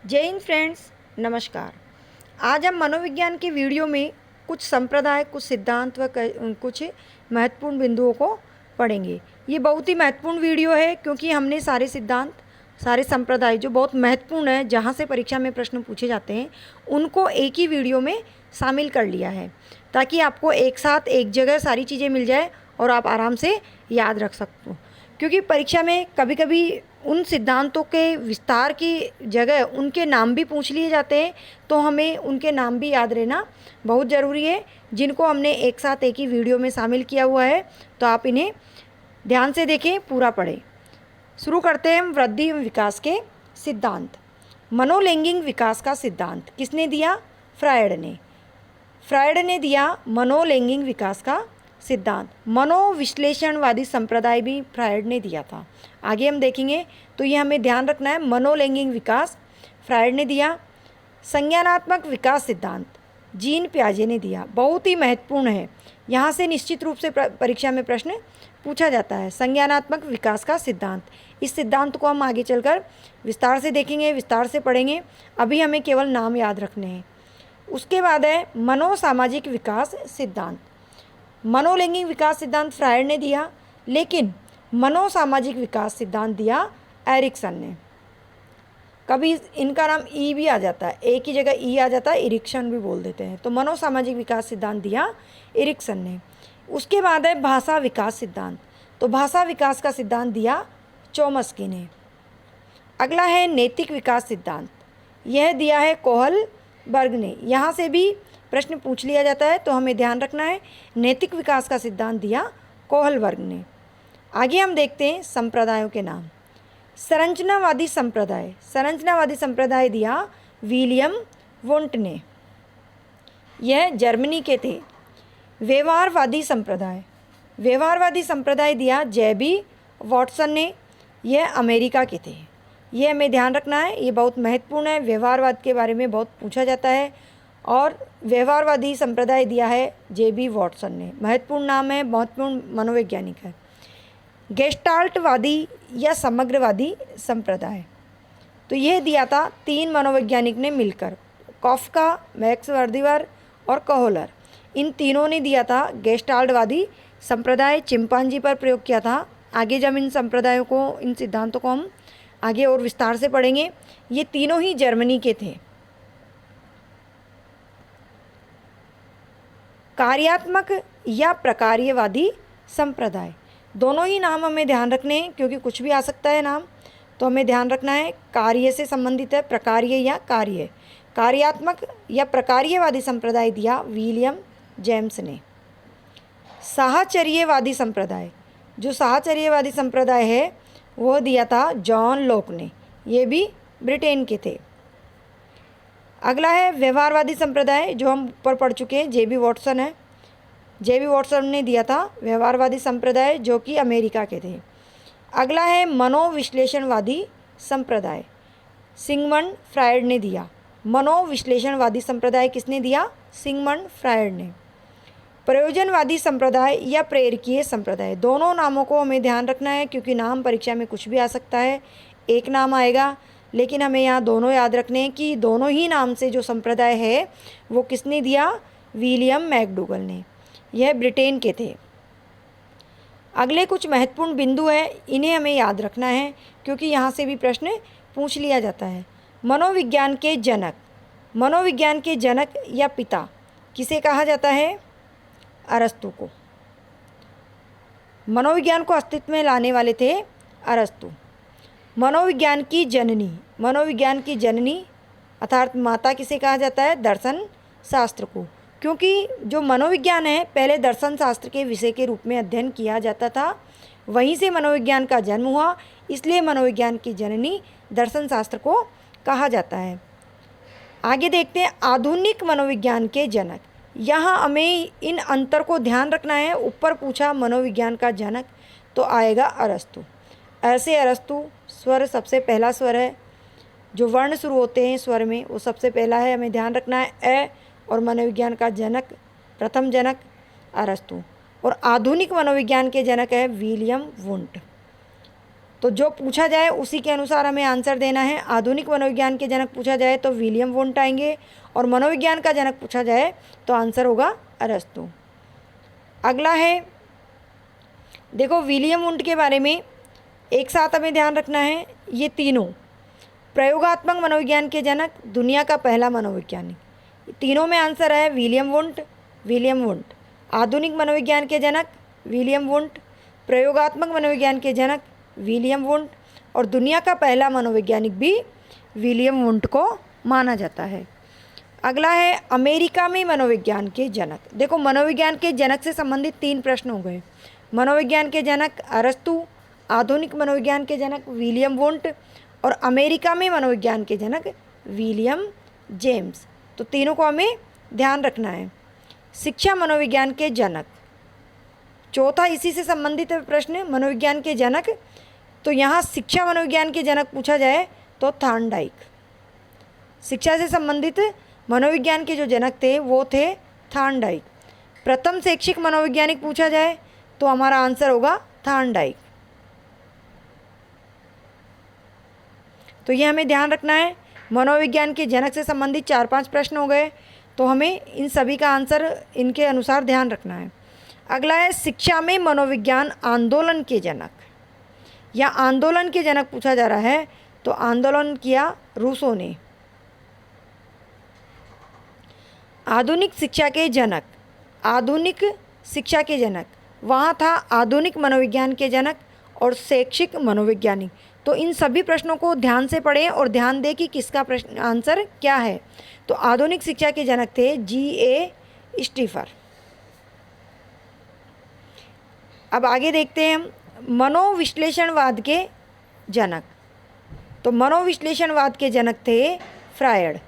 जय हिंद फ्रेंड्स, नमस्कार। आज हम मनोविज्ञान के वीडियो में कुछ संप्रदाय, कुछ सिद्धांत व कुछ महत्वपूर्ण बिंदुओं को पढ़ेंगे। ये बहुत ही महत्वपूर्ण वीडियो है क्योंकि हमने सारे सिद्धांत, सारे संप्रदाय जो बहुत महत्वपूर्ण है, जहाँ से परीक्षा में प्रश्न पूछे जाते हैं, उनको एक ही वीडियो में शामिल कर लिया है ताकि आपको एक साथ एक जगह सारी चीज़ें मिल जाए और आप आराम से याद रख सकते हो। क्योंकि परीक्षा में कभी कभी उन सिद्धांतों के विस्तार की जगह उनके नाम भी पूछ लिए जाते हैं, तो हमें उनके नाम भी याद रहना बहुत ज़रूरी है, जिनको हमने एक साथ एक ही वीडियो में शामिल किया हुआ है। तो आप इन्हें ध्यान से देखें, पूरा पढ़ें। शुरू करते हैं हम वृद्धि एवं विकास के सिद्धांत। मनोलैंगिक विकास का सिद्धांत किसने दिया? फ्रायड ने। फ्रायड ने दिया मनोलैंगिक विकास का सिद्धांत। मनोविश्लेषणवादी संप्रदाय भी फ्रायड ने दिया था। आगे हम देखेंगे, तो ये हमें ध्यान रखना है। मनोलैंगिक विकास फ्रायड ने दिया। संज्ञानात्मक विकास सिद्धांत जीन पियाजे ने दिया। बहुत ही महत्वपूर्ण है, यहाँ से निश्चित रूप से परीक्षा में प्रश्न पूछा जाता है। संज्ञानात्मक विकास का सिद्धांत, इस सिद्धांत को हम आगे चलकर विस्तार से देखेंगे, विस्तार से पढ़ेंगे। अभी हमें केवल नाम याद रखने हैं। उसके बाद है मनोसामाजिक विकास सिद्धांत। मनोलैंगिक विकास सिद्धांत फ्रायड ने दिया, लेकिन मनोसामाजिक विकास सिद्धांत दिया एरिक्सन ने। कभी इनका नाम ई भी आ जाता है, एक ही जगह ई आ जाता है, इरिक्सन भी बोल देते हैं। तो मनोसामाजिक विकास सिद्धांत दिया इरिक्सन ने। उसके बाद है भाषा विकास सिद्धांत। तो भाषा विकास का सिद्धांत दिया चोम्स्की ने। अगला है नैतिक विकास सिद्धांत, यह दिया है कोहलबर्ग ने। यहाँ से भी प्रश्न पूछ लिया जाता है, तो हमें ध्यान रखना है। नैतिक विकास का सिद्धांत दिया कोहलबर्ग ने। आगे हम देखते हैं संप्रदायों के नाम। संरचनावादी संप्रदाय, संरचनावादी संप्रदाय दिया विलियम वुंट ने, यह जर्मनी के थे। व्यवहारवादी संप्रदाय, व्यवहारवादी संप्रदाय दिया जेबी वॉटसन ने, यह अमेरिका के थे। यह हमें ध्यान रखना है, ये बहुत महत्वपूर्ण है। व्यवहारवाद के बारे में बहुत पूछा जाता है और व्यवहारवादी संप्रदाय दिया है जेबी वॉटसन ने। महत्वपूर्ण नाम है, महत्वपूर्ण मनोवैज्ञानिक है। गेस्टाल्टवादी या समग्रवादी संप्रदाय, तो यह दिया था 3 मनोवैज्ञानिक ने मिलकर, कॉफका, मैक्स वर्दिवर और कोहलर। इन तीनों ने दिया था गेस्टाल्टवादी संप्रदाय। चिंपांजी पर प्रयोग किया था। आगे जब इन संप्रदायों को, इन सिद्धांतों को हम आगे और विस्तार से पढ़ेंगे। ये तीनों ही जर्मनी के थे। कार्यात्मक या प्रकार्यवादी संप्रदाय, दोनों ही नाम हमें ध्यान रखने हैं क्योंकि कुछ भी आ सकता है नाम, तो हमें ध्यान रखना है। कार्य से संबंधित है, प्रकार्य या कार्य। कार्यात्मक या प्रकार्यवादी संप्रदाय दिया विलियम जेम्स ने। साहचर्यवादी संप्रदाय, जो साहचर्यवादी संप्रदाय है वो दिया था जॉन लोक ने, ये भी ब्रिटेन के थे। अगला है व्यवहारवादी संप्रदाय, जो हम ऊपर पढ़ चुके हैं, जेबी वॉटसन है। जेबी वॉटसन ने दिया था व्यवहारवादी संप्रदाय, जो कि अमेरिका के थे। अगला है मनोविश्लेषणवादी संप्रदाय, सिगमंड फ्रायड ने दिया। मनोविश्लेषणवादी संप्रदाय किसने दिया? सिगमंड फ्रायड ने। प्रयोजनवादी संप्रदाय या प्रेरकीय संप्रदाय, दोनों नामों को हमें ध्यान रखना है क्योंकि नाम परीक्षा में कुछ भी आ सकता है। एक नाम आएगा, लेकिन हमें यहाँ दोनों याद रखने हैं कि दोनों ही नाम से जो संप्रदाय है वो किसने दिया? विलियम मैकडूगल ने। यह ब्रिटेन के थे। अगले कुछ महत्वपूर्ण बिंदु हैं, इन्हें हमें याद रखना है क्योंकि यहाँ से भी प्रश्न पूछ लिया जाता है। मनोविज्ञान के जनक, मनोविज्ञान के जनक या पिता किसे कहा जाता है? अरस्तु को। मनोविज्ञान को अस्तित्व में लाने वाले थे अरस्तु। मनोविज्ञान की जननी, मनोविज्ञान की जननी अर्थात माता किसे कहा जाता है? दर्शन शास्त्र को, क्योंकि जो मनोविज्ञान है पहले दर्शन शास्त्र के विषय के रूप में अध्ययन किया जाता था, वहीं से मनोविज्ञान का जन्म हुआ, इसलिए मनोविज्ञान की जननी दर्शन शास्त्र को कहा जाता है। आगे देखते हैं आधुनिक मनोविज्ञान के जनक। यहाँ हमें इन अंतर को ध्यान रखना है। ऊपर पूछा मनोविज्ञान का जनक, तो आएगा अरस्तु। ऐसे अरस्तु, स्वर सबसे पहला स्वर है, जो वर्ण शुरू होते हैं स्वर में वो सबसे पहला है, हमें ध्यान रखना है ए। और मनोविज्ञान का जनक, प्रथम जनक अरस्तु। और आधुनिक मनोविज्ञान के जनक है विलियम वुंट। तो जो पूछा जाए उसी के अनुसार हमें आंसर देना है। आधुनिक मनोविज्ञान के जनक पूछा जाए तो विलियम वुंट आएंगे, और मनोविज्ञान का जनक पूछा जाए तो आंसर होगा अरस्तु। अगला है, देखो विलियम वुंट के बारे में एक साथ हमें ध्यान रखना है। ये तीनों प्रयोगात्मक मनोविज्ञान के जनक, दुनिया का पहला मनोवैज्ञानिक, तीनों में आंसर है विलियम वुंट, विलियम वुंट। आधुनिक मनोविज्ञान के जनक विलियम वुंट, प्रयोगात्मक मनोविज्ञान के जनक विलियम वुंट, और दुनिया का पहला मनोवैज्ञानिक भी विलियम वुंट को माना जाता है। अगला है अमेरिका में मनोविज्ञान के जनक। देखो मनोविज्ञान के जनक से संबंधित 3 प्रश्न हो गए। मनोविज्ञान के जनक अरस्तु, आधुनिक मनोविज्ञान के जनक विलियम वुंट, और अमेरिका में मनोविज्ञान के जनक विलियम जेम्स। तो तीनों को हमें ध्यान रखना है। शिक्षा मनोविज्ञान के जनक, चौथा इसी से संबंधित प्रश्न, मनोविज्ञान के जनक। तो यहाँ शिक्षा मनोविज्ञान के जनक पूछा जाए तो थॉर्नडाइक। शिक्षा से संबंधित मनोविज्ञान के जो जनक थे वो थे थॉर्नडाइक। प्रथम शैक्षिक मनोवैज्ञानिक पूछा जाए तो हमारा आंसर होगा थॉर्नडाइक। तो ये हमें ध्यान रखना है। मनोविज्ञान के जनक से संबंधित 4-5 प्रश्न हो गए, तो हमें इन सभी का आंसर इनके अनुसार ध्यान रखना है। अगला है शिक्षा में मनोविज्ञान आंदोलन के जनक, या आंदोलन के जनक पूछा जा रहा है तो आंदोलन किया रूसो ने। आधुनिक शिक्षा के जनक, आधुनिक शिक्षा के जनक, वहाँ था आधुनिक मनोविज्ञान के जनक और शैक्षिक मनोवैज्ञानिक। तो इन सभी प्रश्नों को ध्यान से पढ़ें और ध्यान दें कि किसका प्रश्न आंसर क्या है। तो आधुनिक शिक्षा के जनक थे G.A. स्टीफर। अब आगे देखते हैं हम मनोविश्लेषणवाद के जनक। तो मनोविश्लेषणवाद के जनक थे फ्रायड।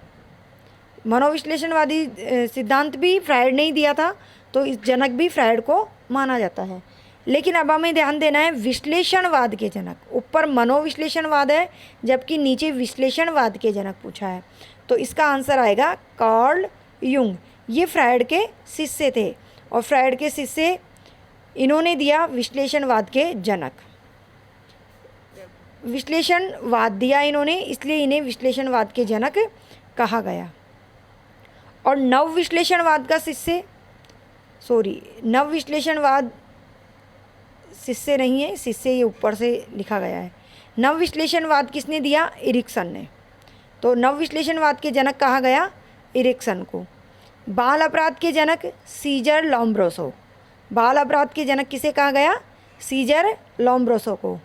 मनोविश्लेषणवादी सिद्धांत भी फ्रायड ने ही दिया था, तो इस जनक भी फ्रायड को माना जाता है। लेकिन अब हमें ध्यान देना है विश्लेषणवाद के जनक। ऊपर मनोविश्लेषणवाद है जबकि नीचे विश्लेषणवाद के जनक पूछा है, तो इसका आंसर आएगा कार्ल युंग। ये फ्रायड के शिष्य थे और फ्रायड के शिष्य इन्होंने दिया विश्लेषणवाद के जनक। विश्लेषणवाद दिया इन्होंने, इसलिए इन्हें विश्लेषणवाद के जनक कहा गया। और नव विश्लेषणवाद का शिष्य, नव विश्लेषणवाद शिष्य नहीं है, शिष्य ये ऊपर से लिखा गया है। नव विश्लेषणवाद किसने दिया? इरिक्सन ने। तो नव विश्लेषणवाद के जनक कहा गया इरिक्सन को। बाल अपराध के जनक सीजर लोम्ब्रोसो। बाल अपराध के जनक किसे कहा गया? सीजर लोम्ब्रोसो को।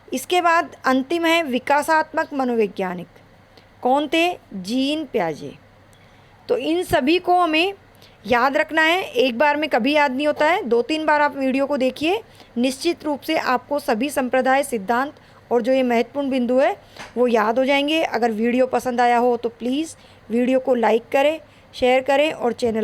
इसके बाद अंतिम है विकासात्मक मनोवैज्ञानिक। कौन थे? जीन प्याजे। तो इन सभी को हमें याद रखना है। एक बार में कभी याद नहीं होता है, 2-3 बार आप वीडियो को देखिए, निश्चित रूप से आपको सभी संप्रदाय सिद्धांत और जो ये महत्वपूर्ण बिंदु है वो याद हो जाएंगे। अगर वीडियो पसंद आया हो तो प्लीज़ वीडियो को लाइक करें, शेयर करें और चैनल